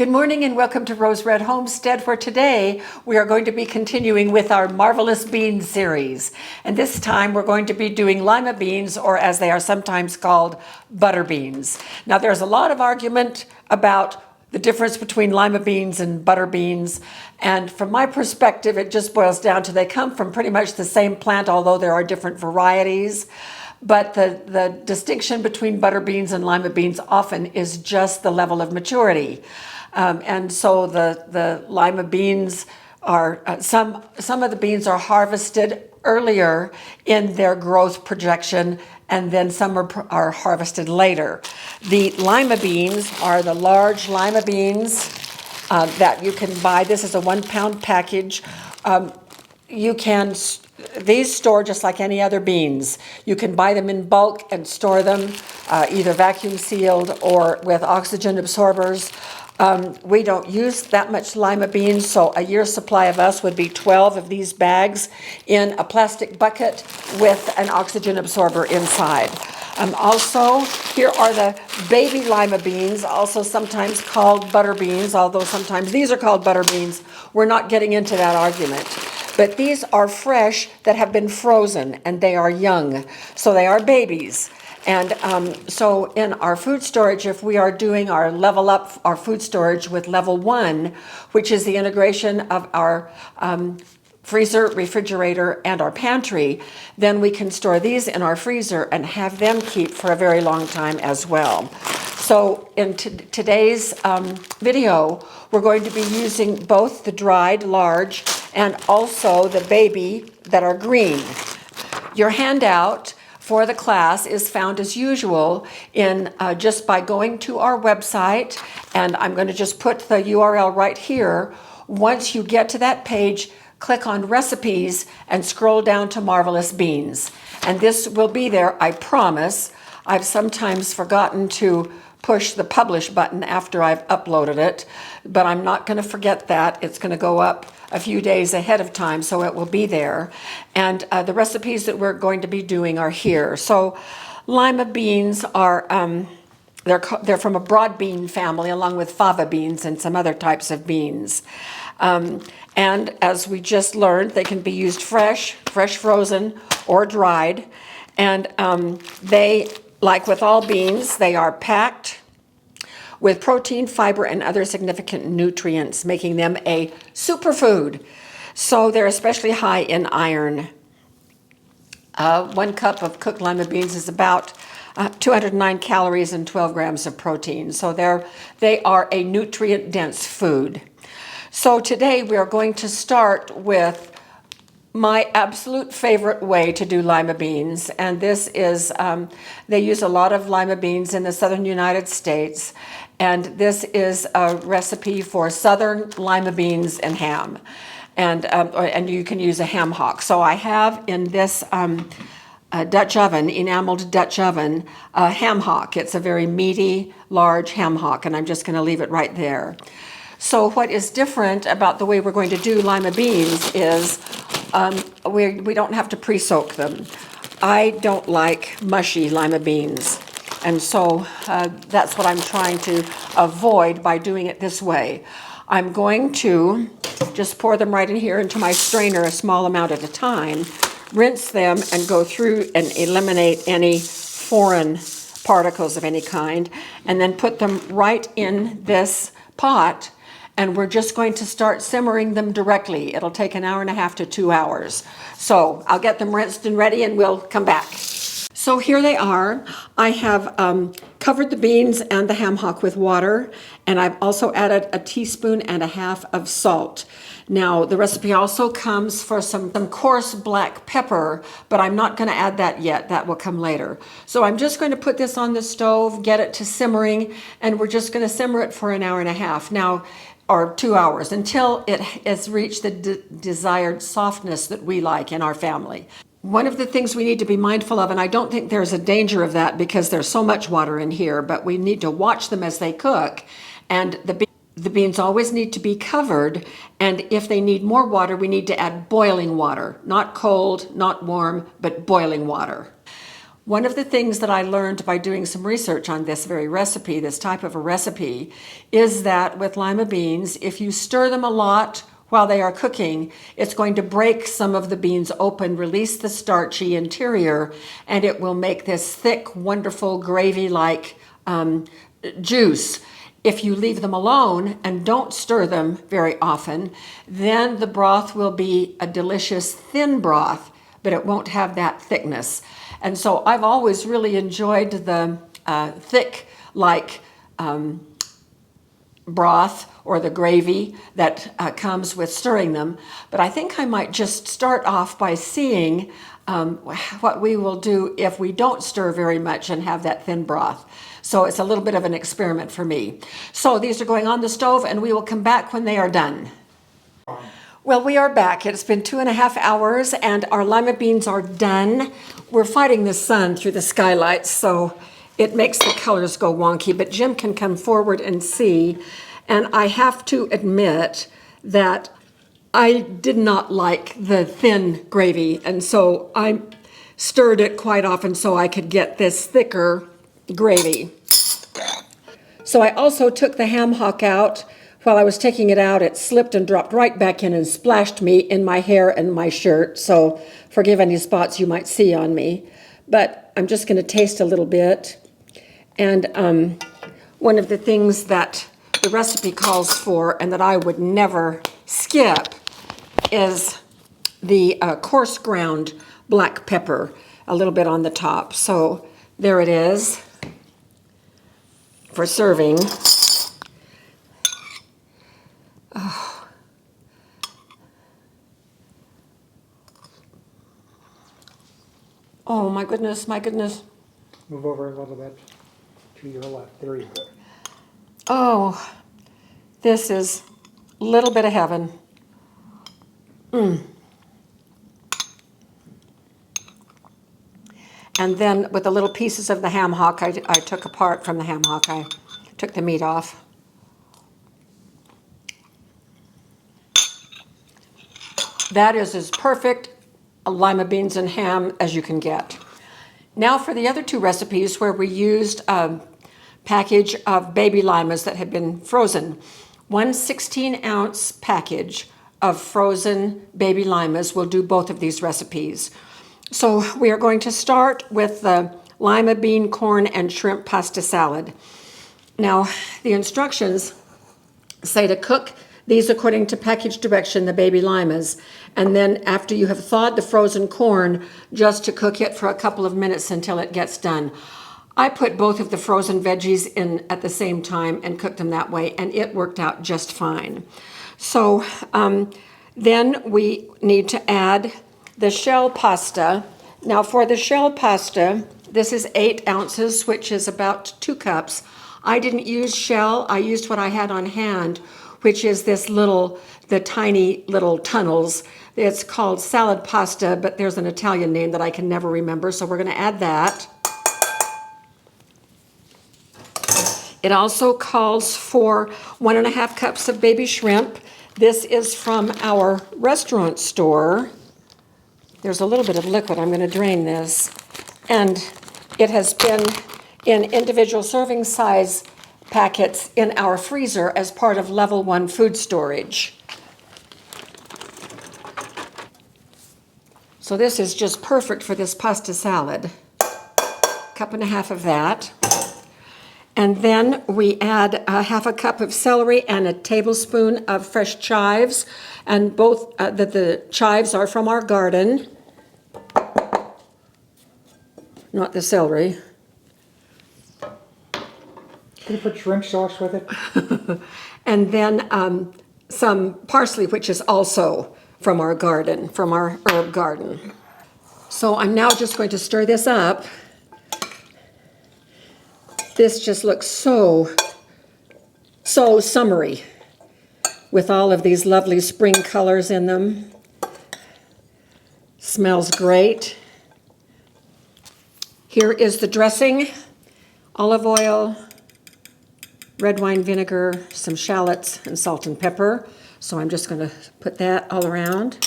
Good morning and welcome to Rose Red Homestead, where today we are going to be continuing with our Marvelous Beans series. And this time we're going to be doing lima beans, or as they are sometimes called, butter beans. Now there's a lot of argument about the difference between lima beans and butter beans. And from my perspective, it just boils down to they come from pretty much the same plant, although there are different varieties. But the distinction between butter beans and lima beans often is just the level of maturity. And so the lima beans are, some of the beans are harvested earlier in their growth projection, and then some are harvested later. The lima beans are the large lima beans that you can buy. This is a 1 pound package. These store just like any other beans. You can buy them in bulk and store them either vacuum sealed or with oxygen absorbers. We don't use that much lima beans, so a year's supply of us would be 12 of these bags in a plastic bucket with an oxygen absorber inside. Also, here are the baby lima beans, also sometimes called butter beans, although sometimes these are called butter beans. We're not getting into that argument. But these are fresh that have been frozen, and they are young, so they are babies. And so in our food storage, if we are doing our level up our food storage with level 1, which is the integration of our freezer, refrigerator, and our pantry, then we can store these in our freezer and have them keep for a very long time as well. So in today's video, we're going to be using both the dried large and also the baby that are green. Your handout for the class is found as usual in just by going to our website, and I'm going to just put the URL right here. Once you get to that page, click on recipes and scroll down to Marvelous Beans. And this will be there, I promise. I've sometimes forgotten to push the publish button after I've uploaded it, but I'm not going to forget that. It's going to go up a few days ahead of time, so it will be there. And the recipes that we're going to be doing are here. So lima beans are, they're from a broad bean family, along with fava beans and some other types of beans. And as we just learned, they can be used fresh frozen, or dried. And they, like with all beans, they are packed with protein, fiber, and other significant nutrients, making them a superfood. So they're especially high in iron. 1 cup of cooked lima beans is about 209 calories and 12 grams of protein. So they are a nutrient-dense food. So today we are going to start with my absolute favorite way to do lima beans, and this is, they use a lot of lima beans in the southern United States, and this is a recipe for southern lima beans and ham, and you can use a ham hock. So I have in this Dutch oven, enameled Dutch oven, a ham hock. It's a very meaty, large ham hock, and I'm just going to leave it right there. So what is different about the way we're going to do lima beans is we don't have to pre-soak them. I don't like mushy lima beans, and so that's what I'm trying to avoid by doing it this way. I'm going to just pour them right in here into my strainer, a small amount at a time, rinse them, and go through and eliminate any foreign particles of any kind, and then put them right in this pot. And we're just going to start simmering them directly. It'll take 1.5 hours to 2 hours. So I'll get them rinsed and ready, and we'll come back. So here they are. I have covered the beans and the ham hock with water, and I've also added 1.5 teaspoons of salt. Now, the recipe also comes for some coarse black pepper, but I'm not going to add that yet. That will come later. So I'm just going to put this on the stove, get it to simmering, and we're just going to simmer it for 1.5 hours. Now, or 2 hours, until it has reached the desired softness that we like in our family. One of the things we need to be mindful of, and I don't think there's a danger of that because there's so much water in here, but we need to watch them as they cook, and the beans always need to be covered, and if they need more water, we need to add boiling water, not cold, not warm, but boiling water. One of the things that I learned by doing some research on this very recipe, this type of a recipe, is that with lima beans, if you stir them a lot while they are cooking, it's going to break some of the beans open, release the starchy interior, and it will make this thick, wonderful gravy-like juice. If you leave them alone and don't stir them very often, then the broth will be a delicious thin broth, but it won't have that thickness. And so I've always really enjoyed the thick, like broth or the gravy that comes with stirring them. But I think I might just start off by seeing what we will do if we don't stir very much and have that thin broth. So it's a little bit of an experiment for me. So these are going on the stove, and we will come back when they are done. Well, we are back. It's been 2.5 hours, and our lima beans are done. We're fighting the sun through the skylights, so it makes the colors go wonky, but Jim can come forward and see. And I have to admit that I did not like the thin gravy, and so I stirred it quite often so I could get this thicker gravy. So I also took the ham hock out. While I was taking it out, it slipped and dropped right back in and splashed me in my hair and my shirt. So forgive any spots you might see on me. But I'm just going to taste a little bit. And one of the things that the recipe calls for and that I would never skip is the coarse ground black pepper, a little bit on the top. So there it is for serving. Oh, my goodness, my goodness. Move over a little bit to your left. There you go. Oh, this is a little bit of heaven. And then with the little pieces of the ham hock I took apart from the ham hock, I took the meat off. That is as perfect a lima beans and ham as you can get. Now for the other two recipes where we used a package of baby limas that had been frozen. One 16-ounce package of frozen baby limas will do both of these recipes. So we are going to start with the lima bean, corn, and shrimp pasta salad. Now, the instructions say to cook these according to package direction, the baby limas, and then after you have thawed the frozen corn, just to cook it for a couple of minutes until it gets done. I put both of the frozen veggies in at the same time and cooked them that way, and it worked out just fine. So then we need to add the shell pasta. Now for the shell pasta, this is 8 ounces, which is about 2 cups. I didn't use shell, I used what I had on hand, which is the tiny little tunnels. It's called salad pasta, but there's an Italian name that I can never remember, so we're gonna add that. It also calls for 1.5 cups of baby shrimp. This is from our restaurant store. There's a little bit of liquid. I'm going to drain this. And it has been in individual serving size packets in our freezer as part of level 1 food storage. So this is just perfect for this pasta salad. 1.5 cups of that. And then we add 1/2 cup of celery and a tablespoon of fresh chives. And both the chives are from our garden, not the celery. Can you put shrimp sauce with it? And then some parsley, which is also from our garden, from our herb garden. So I'm now just going to stir this up. This just looks so summery with all of these lovely spring colors in them. Smells great. Here is the dressing: olive oil, red wine vinegar, some shallots, and salt and pepper. So I'm just going to put that all around.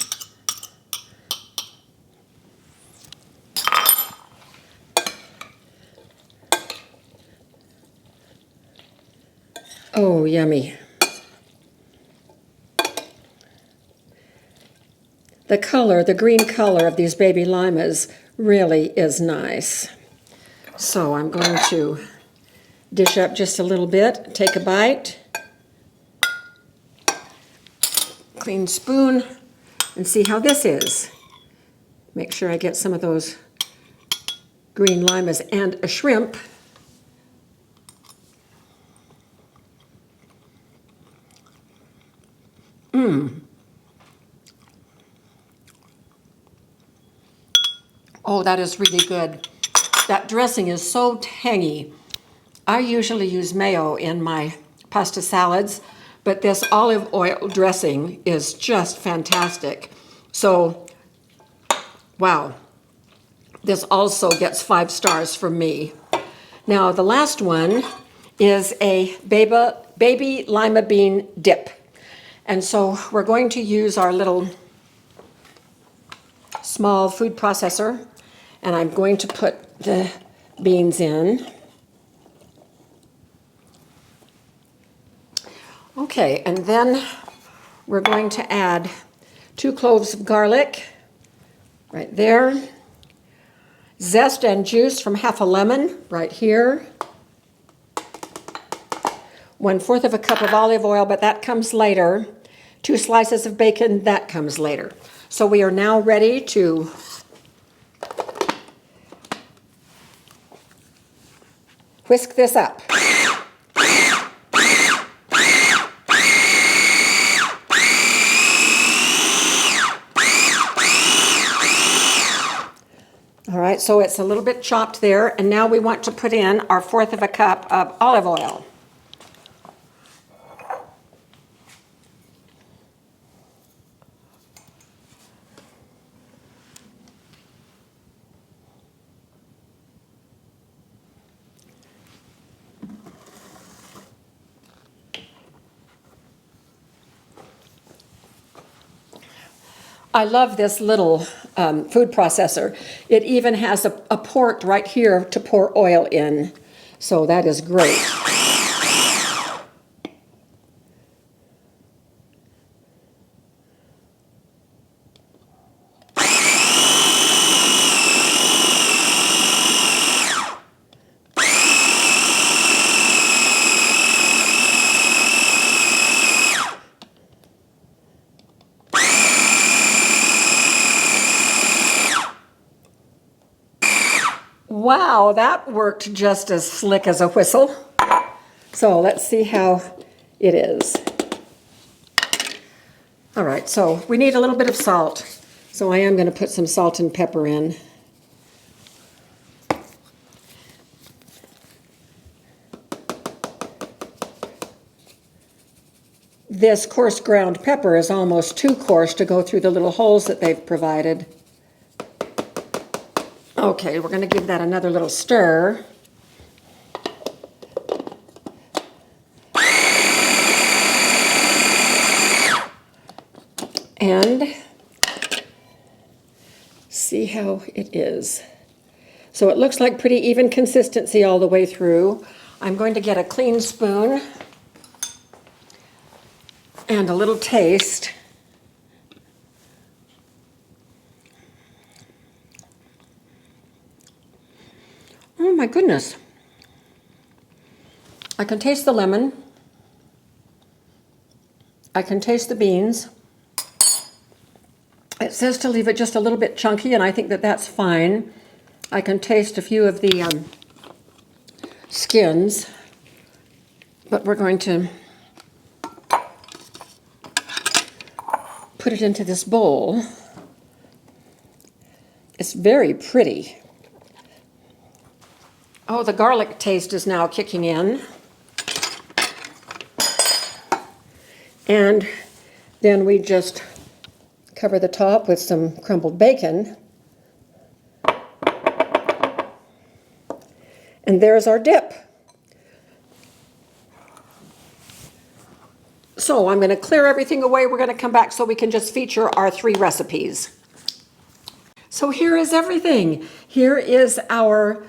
Oh, yummy. The color, the green color of these baby limas really is nice. So I'm going to dish up just a little bit, take a bite, clean spoon, and see how this is. Make sure I get some of those green limas and a shrimp. Oh, that is really good. That dressing is so tangy. I usually use mayo in my pasta salads, but this olive oil dressing is just fantastic. So, wow. This also gets 5 stars from me. Now, the last one is a baby lima bean dip. And so we're going to use our little small food processor, and I'm going to put the beans in. Okay, and then we're going to add 2 cloves of garlic, right there. Zest and juice from half a lemon, right here. 1/4 of a cup of olive oil, but that comes later. 2 slices of bacon, that comes later. So we are now ready to whisk this up. All right, so it's a little bit chopped there, and now we want to put in our 1/4 of a cup of olive oil. I love this little food processor. It even has a port right here to pour oil in. So that is great. Wow, that worked just as slick as a whistle. So let's see how it is. All right, so we need a little bit of salt. So I am going to put some salt and pepper in. This coarse ground pepper is almost too coarse to go through the little holes that they've provided. Okay, we're going to give that another little stir. And see how it is. So it looks like pretty even consistency all the way through. I'm going to get a clean spoon and a little taste. Oh my goodness. I can taste the lemon. I can taste the beans. It says to leave it just a little bit chunky, and I think that that's fine. I can taste a few of the skins, but we're going to put it into this bowl. It's very pretty. Oh, the garlic taste is now kicking in. And then we just cover the top with some crumbled bacon. And there's our dip. So I'm going to clear everything away. We're going to come back so we can just feature our 3 recipes. So here is everything. Here is our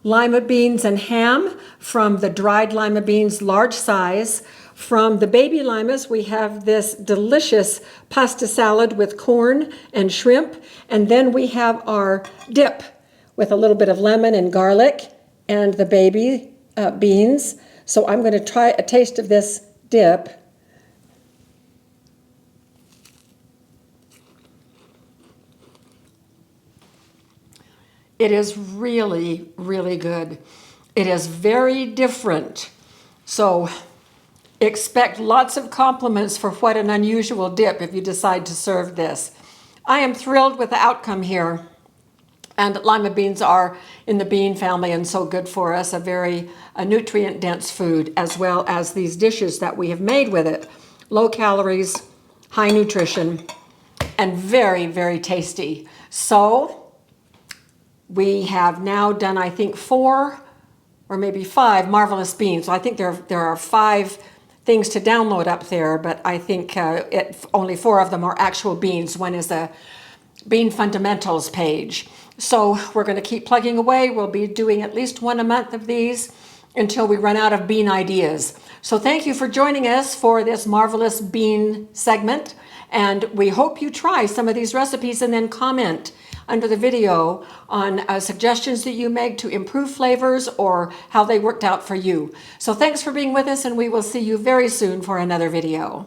lima beans and ham from the dried lima beans, large size. From the baby limas, we have this delicious pasta salad with corn and shrimp. And then we have our dip with a little bit of lemon and garlic and the baby beans. So I'm going to try a taste of this dip. It is really, really good. It is very different. So expect lots of compliments for what an unusual dip if you decide to serve this. I am thrilled with the outcome here. And lima beans are in the bean family and so good for us, a very nutrient-dense food, as well as these dishes that we have made with it. Low calories, high nutrition, and very, very tasty. So we have now done, I think, 4 or maybe 5 marvelous beans. So I think there are 5 things to download up there, but I think only 4 of them are actual beans. One is a Bean Fundamentals page. So we're going to keep plugging away. We'll be doing at least 1 a month of these until we run out of bean ideas. So thank you for joining us for this marvelous bean segment. And we hope you try some of these recipes and then comment under the video on suggestions that you make to improve flavors or how they worked out for you. So thanks for being with us, and we will see you very soon for another video.